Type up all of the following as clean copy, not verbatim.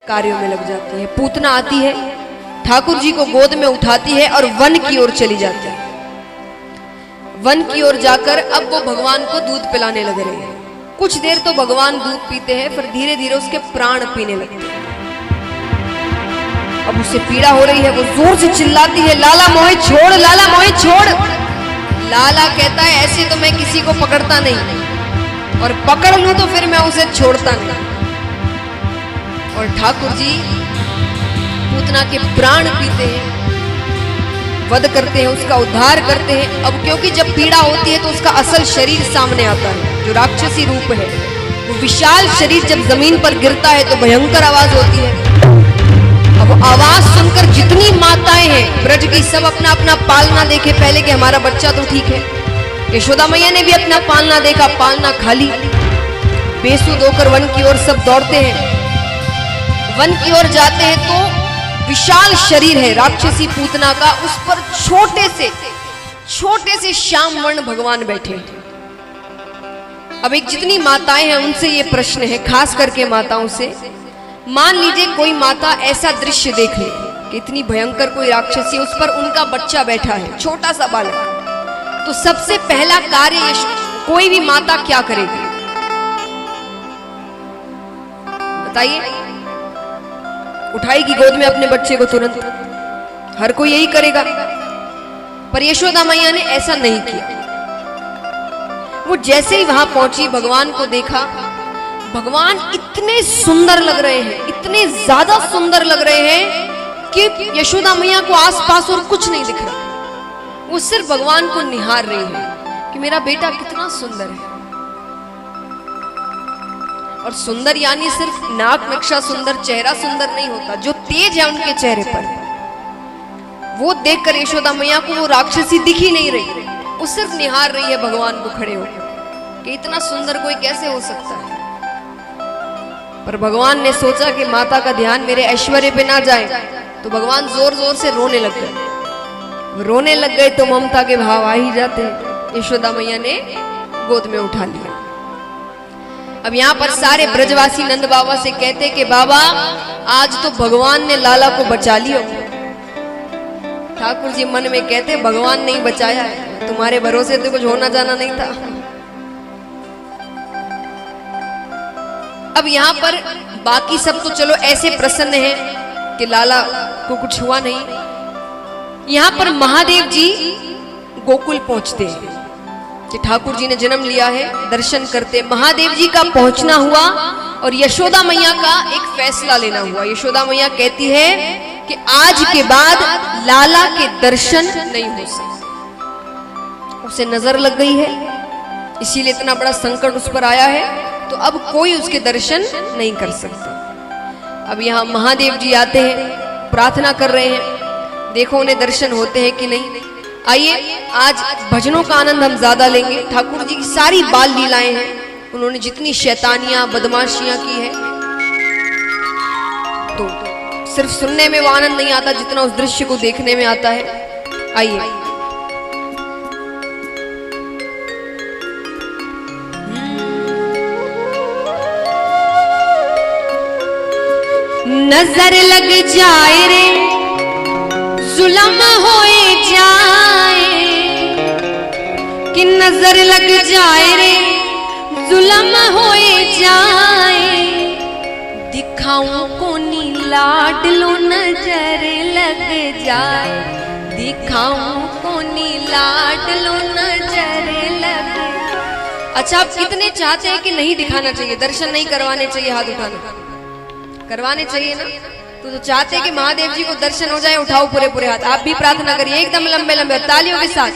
कार्यों में लग जाती है। पूतना आती है, ठाकुर जी को गोद में उठाती है और वन की ओर चली जाती है। वन की ओर जाकर अब वो भगवान को दूध पिलाने लग रहे हैं। कुछ देर तो भगवान दूध पीते हैं, फिर धीरे धीरे उसके प्राण पीने लगते हैं। अब उसे पीड़ा हो रही है, वो जोर से चिल्लाती है, लाला मोहे छोड़, लाला मोहे छोड़। लाला कहता है ऐसे तो मैं किसी को पकड़ता नहीं, और पकड़ लूं तो फिर मैं उसे छोड़ता नहीं। और ठाकुर जी पूतना के प्राण पीते हैं, वध करते हैं, उसका उद्धार करते हैं। अब क्योंकि जब पीड़ा होती है तो उसका असल शरीर सामने आता है, जो राक्षसी रूप है। वो विशाल शरीर जब जमीन पर गिरता है तो भयंकर आवाज होती है। अब आवाज सुनकर जितनी माताएं हैं ब्रज की, सब अपना अपना पालना देखे पहले कि हमारा बच्चा तो ठीक है। यशोदा मैया ने भी अपना पालना देखा, पालना खाली। बेसुध होकर वन की ओर सब दौड़ते हैं। वन की ओर जाते हैं तो विशाल शरीर है राक्षसी पूतना का, उस पर छोटे से श्याम वर्ण भगवान बैठे। अब एक जितनी माताएं हैं उनसे ये प्रश्न है, खास करके माताओं से। मान लीजिए कोई माता ऐसा दृश्य देख ले कि इतनी भयंकर कोई राक्षसी, उस पर उनका बच्चा बैठा है, छोटा सा बालक, तो सबसे पहला कार्य कोई भी माता क्या करेगी बताइए? उठाएगी गोद में अपने बच्चे को तुरंत, हर कोई यही करेगा। पर यशोदा मैया ने ऐसा नहीं किया। वो जैसे ही वहां पहुंची, भगवान को देखा। भगवान इतने सुंदर लग रहे हैं, इतने ज्यादा सुंदर लग रहे हैं कि यशोदा मैया को आसपास और कुछ नहीं दिख रहा। वो सिर्फ भगवान को निहार रही है कि मेरा बेटा कितना सुंदर है। और सुंदर यानी सिर्फ नाक नक्शा सुंदर, चेहरा सुंदर नहीं होता, जो तेज है उनके चेहरे पर, वो देखकर यशोदा मैया को वो राक्षसी दिख ही नहीं रही। वो सिर्फ निहार रही है भगवान को खड़े होकर कि इतना सुंदर कोई कैसे हो सकता है। पर भगवान ने सोचा कि माता का ध्यान मेरे ऐश्वर्य पे ना जाए, तो भगवान जोर जोर से रोने लग गए। रोने लग गए तो ममता के भाव आ ही जाते। यशोदा मैया ने गोद में उठा लिया। अब यहाँ पर सारे ब्रजवासी नंद बाबा से कहते कि बाबा आज तो भगवान ने लाला को बचा लियो। ठाकुर जी मन में कहते भगवान नहीं बचाया है, तुम्हारे भरोसे तो कुछ होना जाना नहीं था। अब यहाँ पर बाकी सब तो चलो ऐसे प्रसन्न हैं कि लाला को कुछ हुआ नहीं। यहाँ पर महादेव जी गोकुल पहुंचते हैं कि ठाकुर जी ने जन्म लिया है, दर्शन करते। महादेव जी का पहुंचना हुआ और यशोदा मैया का एक फैसला लेना हुआ। यशोदा मैया कहती है कि आज के बाद लाला के दर्शन नहीं हो सकते। उसे नजर लग गई है, इसीलिए इतना बड़ा संकट उस पर आया है, तो अब कोई उसके दर्शन नहीं कर सकता। अब यहाँ महादेव जी आते हैं, प्रार्थना कर रहे हैं, देखो उन्हें दर्शन होते हैं कि नहीं। आइए आज भजनों का आनंद हम ज्यादा लेंगे। ठाकुर जी की सारी बाल लीलाएं हैं, उन्होंने जितनी शैतानियां बदमाशियां की है, तो सिर्फ सुनने में वो आनंद नहीं आता जितना उस दृश्य को देखने में आता है। आइए नजर लग जाए रे जुल्म होए जाए, कि नजर लग जाए रे जुल्म होए जाए। दिखाऊं कोनी लाडलो नजर लग जाए, दिखाऊं कोनी लाडलो नजर लग। अच्छा आप कितने चाहते हैं कि नहीं दिखाना चाहिए, दर्शन नहीं करवाने चाहिए? हाथ उठाना। करवाने चाहिए ना? तो चाहते हैं कि महादेव जी को दर्शन हो जाए, उठाओ पूरे पूरे हाथ। आप भी प्रार्थना करिए एकदम लंबे लंबे तालियों के साथ।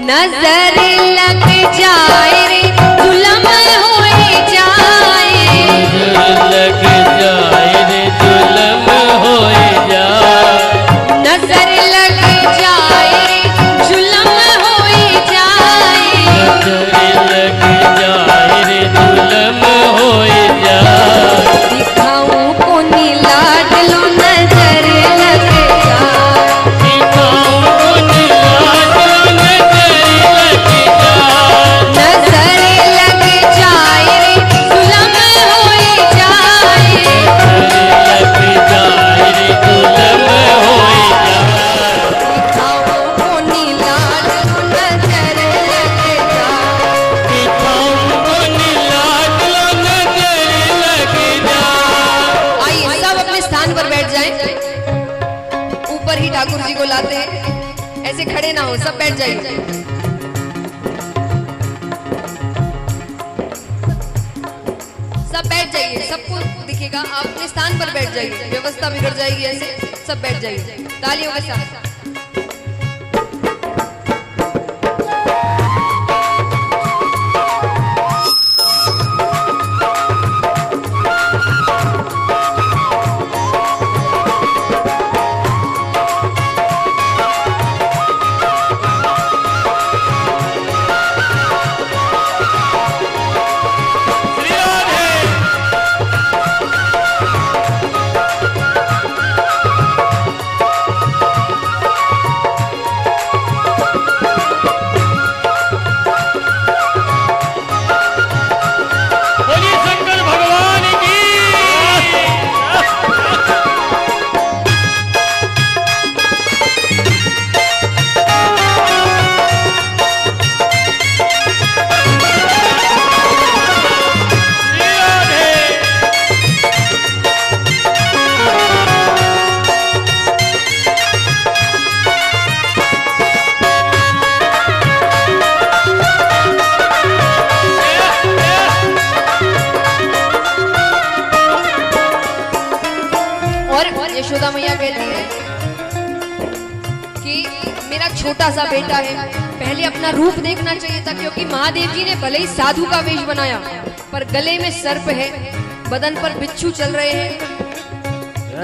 नजर लग जाए रे जुल्म होए जाए, लग जाए रे जुल्म होए जाए। नजर लग जाए रे जुल्म होए जाए, नजर लग जाए रे जुल्म होए जाए। दिखाऊं कोनी लाडलो नजर लग जाए, दिखाऊं कोनी लाडलो नजर लग जाए। नजर लग जाए रे जुल्म होए जाए। ठाकुर जी को लाते हैं। ऐसे खड़े ना हो, सब बैठ जाइए। सब बैठ जाइए, सबको दिखेगा। आप अपने स्थान पर बैठ जाइए, व्यवस्था बिगड़ जाएगी ऐसे। सब बैठ जाइए तालियों के साथ। यशोदा मैया कहती है कि मेरा छोटा सा बेटा है, पहले अपना रूप देखना चाहिए था, क्योंकि महादेव जी ने भले ही साधु का वेश बनाया पर गले में सर्प है, बदन पर बिच्छू चल रहे हैं।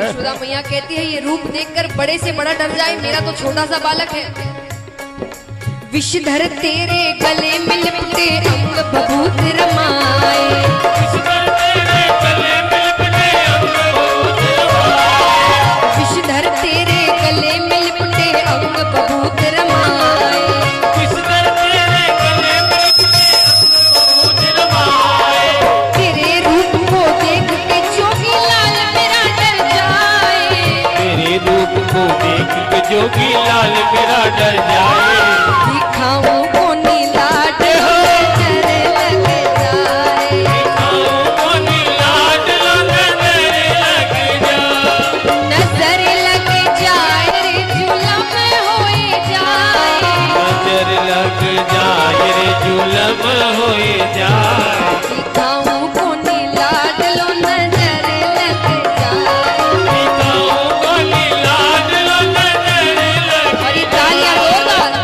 यशोदा मैया कहती है ये रूप देखकर बड़े से बड़ा डर जाए, मेरा तो छोटा सा बालक है। विषधर तेरे गले में लिपटे अंग बभूत रमाए, विषधर तेरे गले में लिपटे अंग बभूत रमाए, विषधर तेरे गले में लिपटे अंग बभूत रमाए, विषधर तेरे गले में लिपटे अंग बभूत रमाए। तेरे रूप को देख के जोगी लाल मेरा डर जाए, तेरे रूप को देख के जोगी लाल मेरा डर जाए। दिखाऊं को नीला नजर लग जाए, दिखाऊं को नीला नजर लग जाए, नजर लग जाए रे जुलम होए जाए, नजर लग जाए रे जुलम होए जाए। दिखाऊं को नीला नजर लग जाए, दिखाऊं को नीला नजर लग और ये तालियां जोरदार।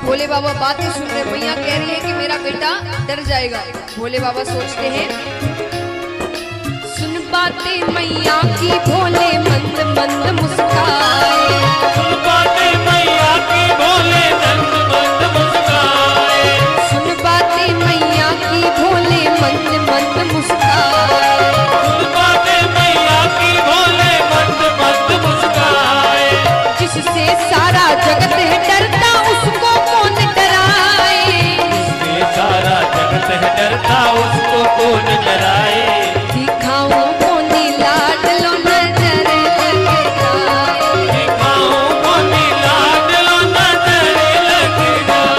भोले बाबा बातें सुन रहे, मैया कह रही है कि मेरा बेटा डर जाएगा। भोले बाबा सोचते हैं, सुन बातें मैया की भोले मंद मंद मुस्काए, सुन बातें मैया की भोले मंद मंद मुस्काए, सुन बातें मैया की भोले मंद मंद मुस्काए, सुन बातें मैया की भोले मंद मंद मुस्काए। जिससे सारा जगत है डरता उसको कौन डराए, जिससे सारा जगत है डरता उसको कौन डराए। दिखाऊं को नीला डलो नजर लग जाए, दिखाऊं को नीला नजर लग जाए।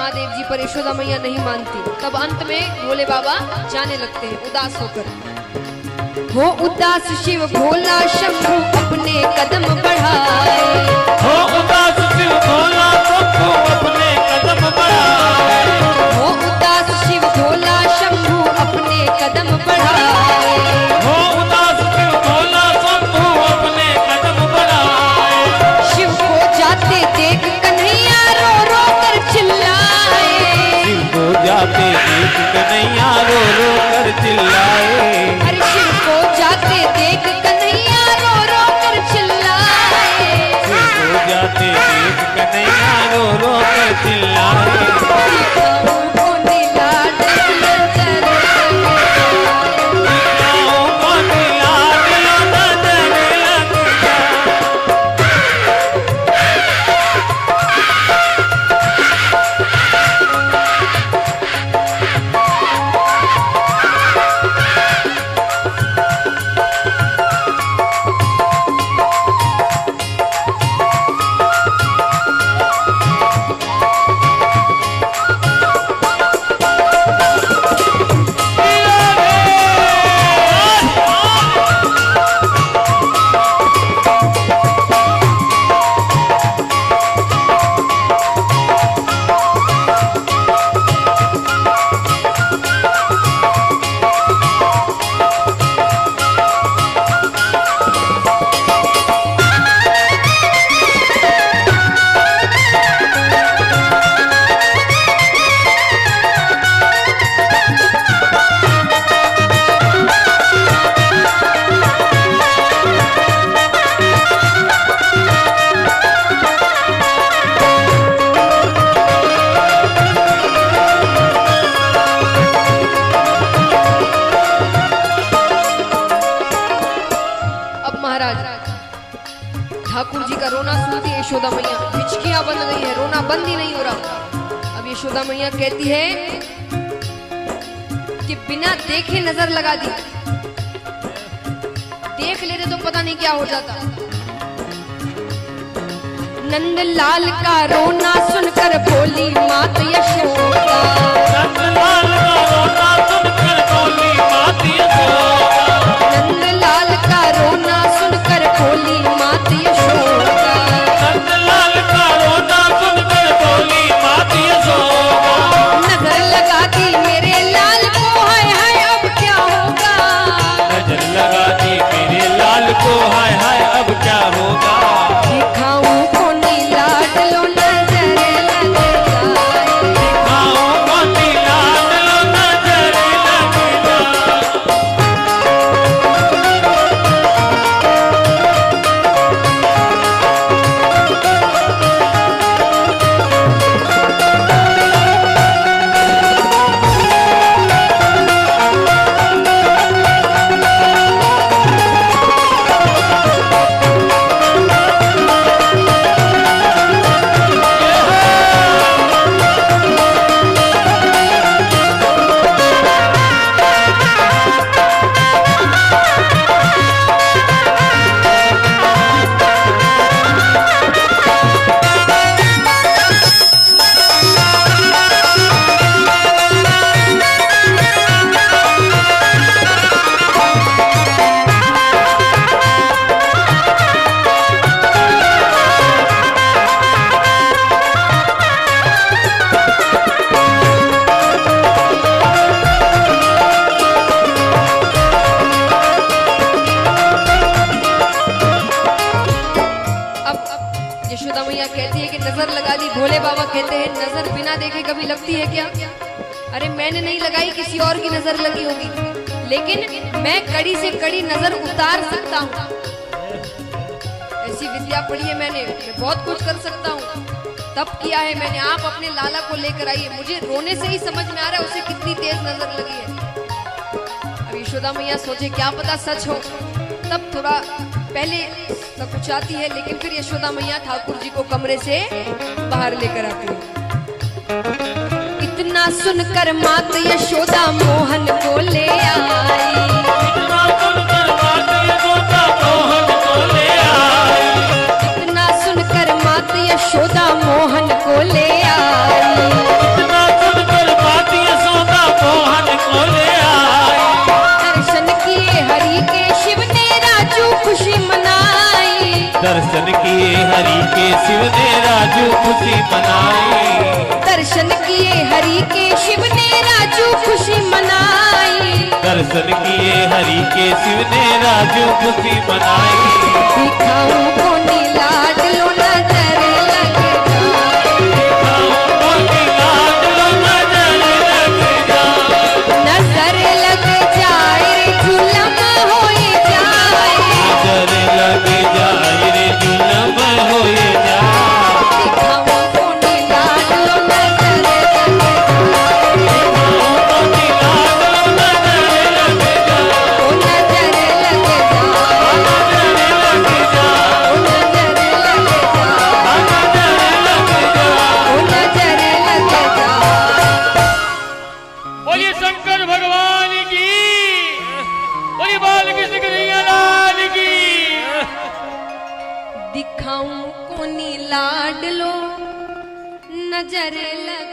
महादेव जी पर यशोदा मैया नहीं मानती। तब अंत में भोले बाबा जाने लगते हैं उदास होकर। हो उदास शिव भोला शंभू अपने कदम बढ़ाए, हो उदास शिव भोला शंभू अपने कदम बढ़ाए, हो उदास शिव भोला शंभू अपने कदम बढ़ाए, हो उदास शिव भोला शंभू अपने कदम बढ़ाए। शिव को जाते देख कन्हैया रो रो कर चिल्लाए, शिव को जाते देख कन्हैया रो रो कर चिल्लाए, अरे शिव को जाते देख कन्हैया रो रो कर चिल्लाए, शिव को जाते देख कन्हैया रो रो कर चिल्लाए। दिखाऊं को नीला नजर दिखाऊं को नीला नजर लग जाए। ठाकुर जी का रोना सुनती है यशोदा मैया, हिचकियां बन गई है, रोना बंद ही नहीं हो रहा। अब यशोदा मैया कहती है कि बिना देखे नजर लगा दी, देख लेते तो पता नहीं क्या हो जाता। नंद लाल का रोना सुनकर बोली मात यशोदा, नंद लाल का रोना सुनकर बोली मात यशोदा, नंद लाल का रोना सुनकर बोली मात यशोदा, नंद लाल का रोना सुनकर बोली मात यशोदा। नजर लगा दी मेरे लाल को, हाय हाय अब क्या होगा, नजर लगा दी मेरे लाल को, हाय हाय अब क्या होगा। दिखाऊं को नीला डलो नजर लग जाए, दिखाऊं को नीला डलो नजर लग जाए। यशोदा मैया कहती है कि नजर लगा दी। भोले बाबा कहते हैं नजर बिना देखे कभी लगती है क्या? अरे मैंने नहीं लगाई, किसी और की नजर लगी होगी, लेकिन मैं कड़ी से कड़ी नजर उतार सकता हूँ। ऐसी विद्या पढ़ी है मैंने, मैं बहुत कुछ कर सकता हूँ, तब किया है मैंने। आप अपने लाला को लेकर आइए, मुझे रोने से ही समझ में आ रहा है उसे कितनी तेज नजर लगी है। अब यशोदा मैया सोचे क्या पता सच हो, तब थोड़ा पहले सकुचाती है, लेकिन फिर यशोदा मैया ठाकुर जी को कमरे से बाहर लेकर आती है। इतना सुनकर मात यशोदा मोहन को ले आई, इतना सुनकर मात यशोदा मोहन को ले आई, इतना सुनकर मात यशोदा मोहन को ले आई, दर्शन किए हरि के शिव ने राजू खुशी मनाई। दर्शन किए हरि के शिव ने राजू खुशी मनाई। दर्शन किए हरि के शिव ने राजू खुशी मनाई। दिखाऊं कोनी लाडलो नजर लग जाए। दिखाऊं कोनी लाडलो नजर लग जाए। नजर लग जाए जुलम होए जाए। नजर लग जाए रे जुलम होए जाए। दिखाऊं कोनी लाडलो नजर लग जाए। दिखाऊं कोनी लाडलो नजर लग जाए। ओ नजर लग जाए। नजर लग जाए। ओ नजर लग जाए। नजर लग जाए। ओ नजर लग जाए। बोलिए शंकर भगवान की, बोलिए बालकृष्ण कन्हैया लाल की। दिखाऊं कोनी लाडलो नजर लग